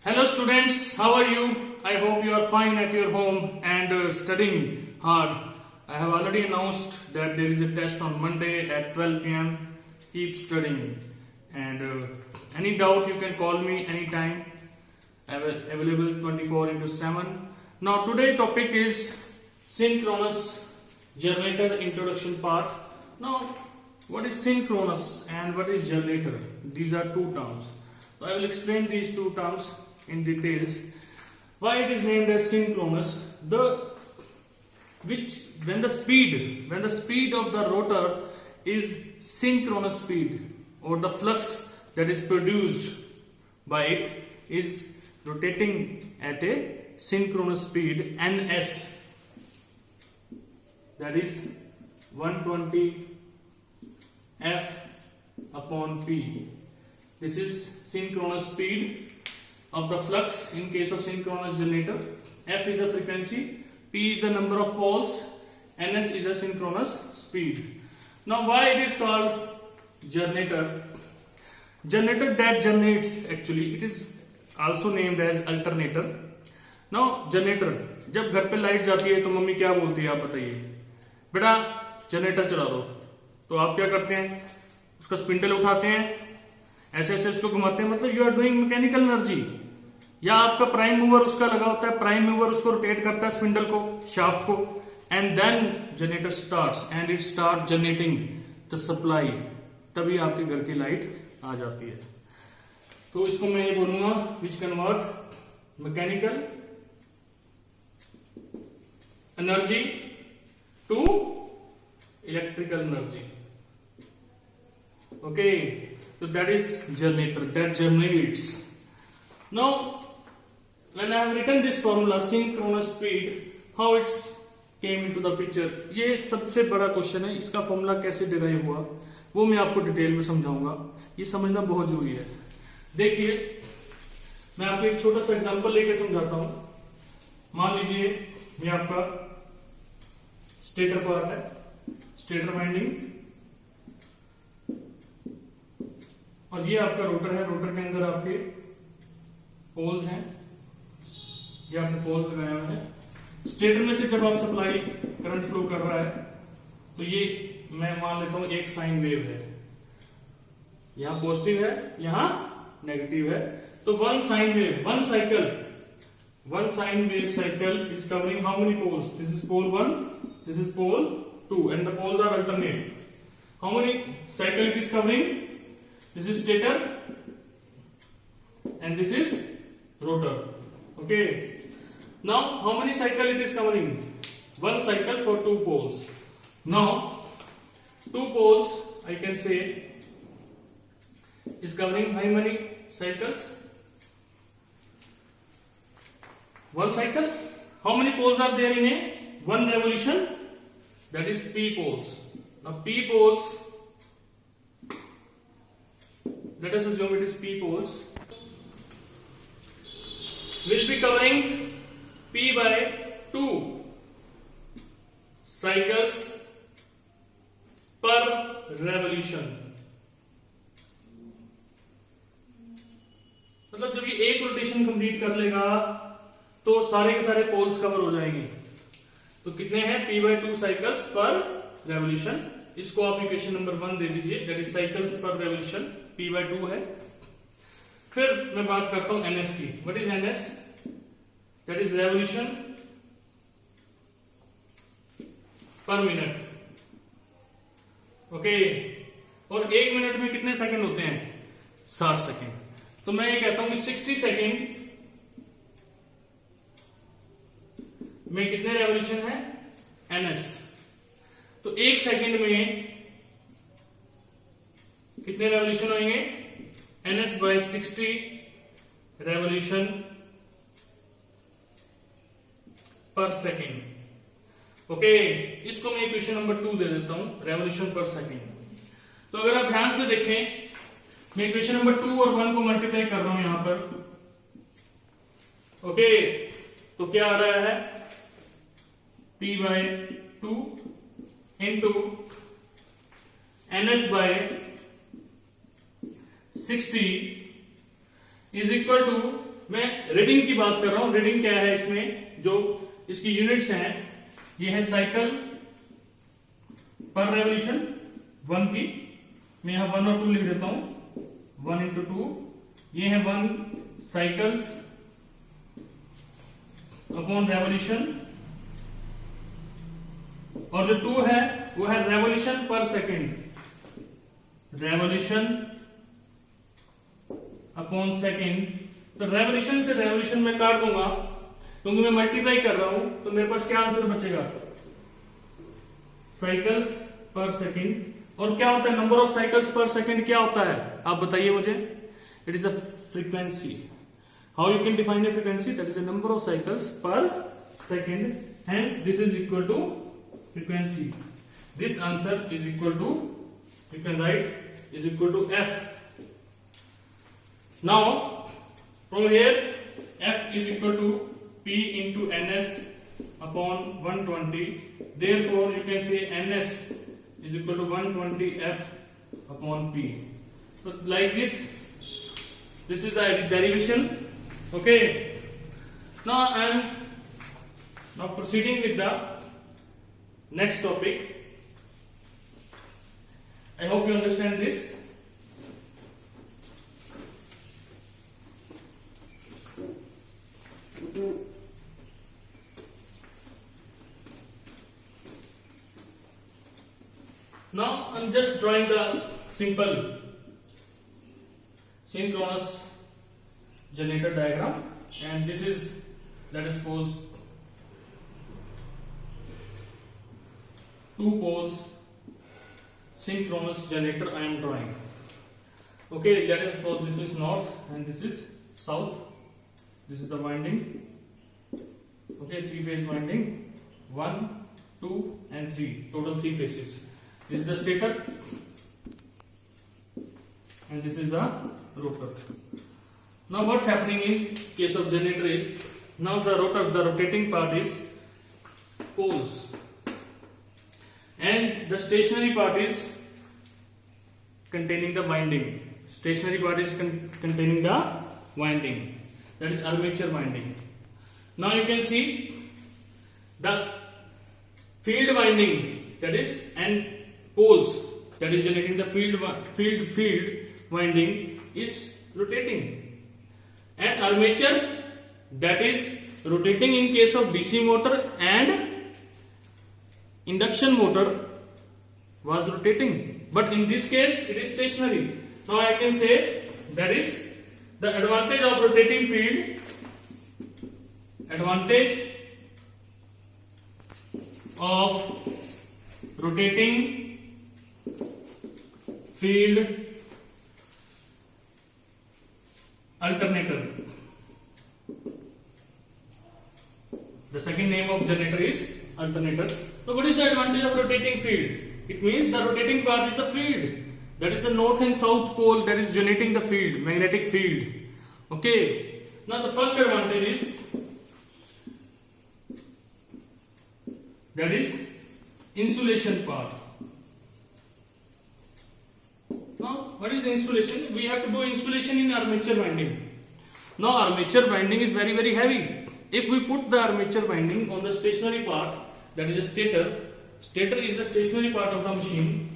Hello students, how are you? I hope you are fine at your home and studying hard. I have already announced that there is a test on Monday at 12 pm. Keep studying and any doubt you can call me anytime. Available 24 into 7. Now today topic is synchronous generator introduction part. Now what is synchronous and what is generator? These are two terms. So I will explain these two terms in details. Why it is named as synchronous? When the speed of the rotor is synchronous speed, or the flux that is produced by it is rotating at a synchronous speed ns, that is 120 F upon P. This is synchronous speed of the flux in case of synchronous generator. F is a frequency, P is the number of poles, ns is a synchronous speed. Now why it is called generator? Generator that generates, actually it is also named as alternator. Now generator, जब घर पे light जाती है तो mummy क्या बोलती है, आप बताइए, बेटा जनरेटर चला दो. तो आप क्या करते हैं, उसका स्पिंडल उठाते हैं, ऐसे ऐसे उसको घुमाते हैं, मतलब you are doing mechanical energy. या आपका प्राइम मूवर उसका लगा होता है, प्राइम मूवर उसको रोटेट करता है स्पिंडल को, शाफ्ट को, and then generator starts and it start generating the supply. तभी आपके घर की लाइट आ जाती है. तो इसको मैं ये बोलूंगा which convert mechanical energy to electrical energy. Okay, so that is generator that generates. Now, when I have written this formula, synchronous speed, how it came into the picture, ये सबसे बड़ा क्वेश्चन है. इसका फॉर्मूला कैसे derive हुआ वो मैं आपको डिटेल में समझाऊंगा. ये समझना बहुत जरूरी है. देखिए, मैं आपको एक छोटा सा एग्जांपल लेके समझाता हूं. मान लीजिए ये आपका स्टेटर पार्ट है, स्टेटर वाइंडिंग, और ये आपका रोटर है. रोटर के अंदर आपके पोल्स हैं, ये आपने पोल्स लगाया हुआ है. स्टेटर में से जब आप सप्लाई करंट फ्लो कर रहा है तो ये मैं मान लेता हूं एक साइन वेव है, यहां पॉजिटिव है, यहां नेगेटिव है. तो one sine wave, one sine wave cycle is covering how many poles? This is pole 1, this is pole 2, and the poles are alternate. How many cycle it is covering? This is stator and this is rotor. Okay. Now how many cycle it is covering? One cycle for two poles. Now two poles I can say is covering how many cycles? One cycle. How many poles are there in a one revolution? That is P poles. Now P poles, let us assume it is P poles, will be covering P by 2 cycles per revolution. मतलब जब ये एक rotation complete कर लेगा तो सारे के सारे पोल्स कवर हो जाएंगे. तो कितने हैं? P by 2 cycles per revolution. इसको आप इक्वेशन नंबर 1 दे दीजिए, दैट इज साइकिल्स पर रेवोल्यूशन. P by 2 है. फिर मैं बात करता हूं ns की. What is ns? That is revolution पर मिनट. ओके. और एक मिनट में कितने सेकंड होते हैं? 60 सेकंड. तो मैं ये कहता हूं कि 60 सेकंड में कितने रेवोल्यूशन है? ns. तो एक सेकंड में कितने रेवोल्यूशन होंगे? ns by 60 रेवोल्यूशन पर सेकंड. ओके. इसको मैं इक्वेशन नंबर 2 दे देता हूं, रेवोल्यूशन पर सेकंड. तो अगर आप ध्यान से देखें, मैं इक्वेशन नंबर 2 और 1 को मल्टीप्लाई कर रहा हूं यहां पर. ओके. तो क्या आ रहा है? P by 2 into ns by 60 is equal to मैं रीडिंग की बात कर रहा हूं। रीडिंग क्या है इसमें, जो इसकी यूनिट्स हैं, ये है साइकिल पर रेवोल्यूशन 1 की। मैं यहां 1 और 2 लिख देता हूं, 1 into 2। ये है 1 साइकिल्स अपॉन रेवोल्यूशन, और जो 2 है वो है रेवोल्यूशन पर सेकेंड, रेवोल्यूशन अपॉन सेकेंड। तो रेवोल्यूशन से रेवोल्यूशन में काट दूंगा, क्योंकि मैं मल्टीप्लाई कर रहा हूं, तो मेरे पास क्या आंसर बचेगा, साइकिल्स पर सेकेंड। और क्या होता है number of cycles per second, क्या होता है आप बताइए मुझे। It is a frequency. How you can define a frequency, that is a number of cycles per second, hence this is equal to frequency. This answer is equal to, you can write, is equal to F. Now from here F is equal to P into Ns upon 120. Therefore you can say Ns is equal to 120 F upon P. So like this is the derivation. Okay, now I am now proceeding with the next topic. I hope you understand this. Now I'm just drawing the simple synchronous generator diagram, and this is, let us suppose, 2 poles synchronous generator I am drawing. Okay, let us suppose this is north and this is south. This is the winding. Okay, 3 phase winding, 1, 2 and 3, total 3 phases. This is the stator and this is the rotor. Now what's happening in case of generator is, now the rotor, the rotating part is poles, and the stationary part is containing the winding. Stationary part is containing the winding, that is armature winding. Now you can see the field winding, that is, and poles, that is generating the field winding is rotating, and armature, that is rotating in case of DC motor and induction motor was rotating, but in this case it is stationary. Now I can say that is the advantage of rotating field, advantage of rotating field alternator. The second name of generator is alternator. So what is the advantage of rotating field? It means the rotating part is the field, that is the north and south pole, that is generating the field, magnetic field. Okay, now the first advantage is, that is insulation part. Now what is insulation? We have to do insulation in armature winding. Now armature winding is very heavy. If we put the armature winding on the stationary part, that is a stator is the stationary part of the machine,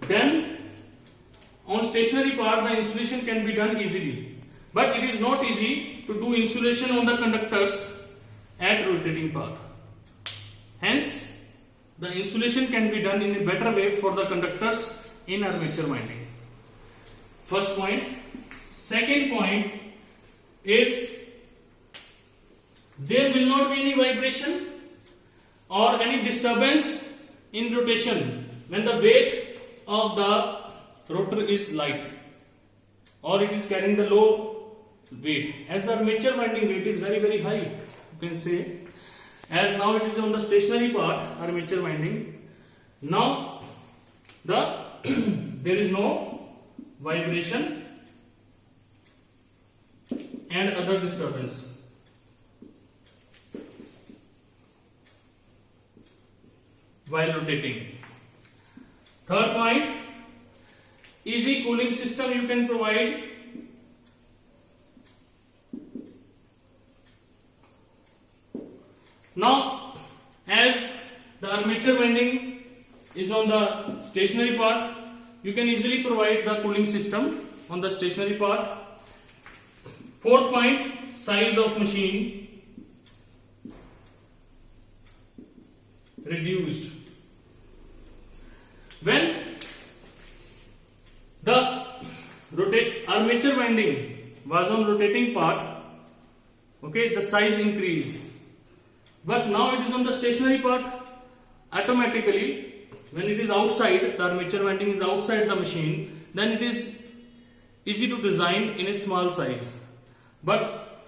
then on stationary part the insulation can be done easily, but it is not easy to do insulation on the conductors at rotating part. Hence the insulation can be done in a better way for the conductors in armature winding. First point. Second point is, there will not be any vibration or any disturbance in rotation when the weight of the rotor is light or it is carrying the low weight. As the armature winding weight is very high, you can say, as now it is on the stationary part, armature winding, now there is no vibration and other disturbance. While rotating. Third point, easy cooling system you can provide Now, as the armature winding is on the stationary part, you can easily provide the cooling system on the stationary part. Fourth point, size of machine reduced. When the armature winding was on rotating part, okay, the size increased. But now it is on the stationary part, automatically when it is outside, the armature winding is outside the machine, then it is easy to design in a small size. But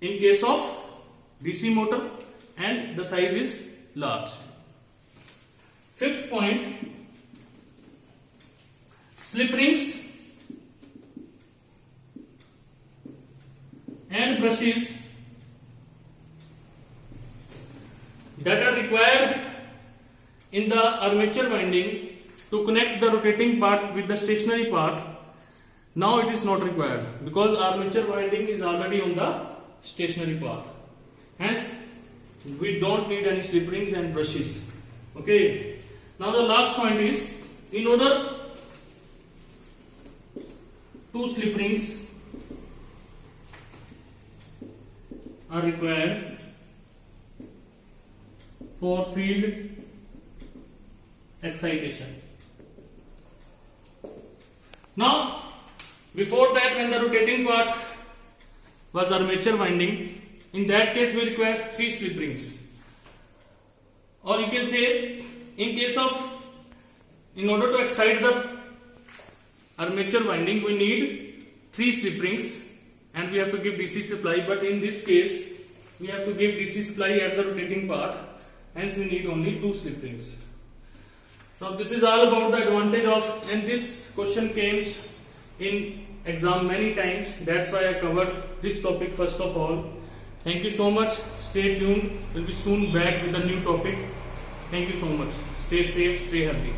in case of DC motor, and the size is large. Fifth point, slip rings and brushes that are required in the armature winding to connect the rotating part with the stationary part, now it is not required because armature winding is already on the stationary part. Hence, we don't need any slip rings and brushes. Okay. Now the last point is, in order two slip rings are required for field excitation. Now, before that, when the rotating part was armature winding, in that case we require 3 slip rings. Or you can say, in order to excite the armature winding, we need 3 slip rings and we have to give DC supply. But in this case, we have to give DC supply at the rotating part, hence we need only 2 slip rings. Now this is all about the advantage of, and this question came in exam many times, that's why I covered this topic first of all. Thank you so much. Stay tuned. We'll be soon back with a new topic. Thank you so much. Stay safe, stay healthy.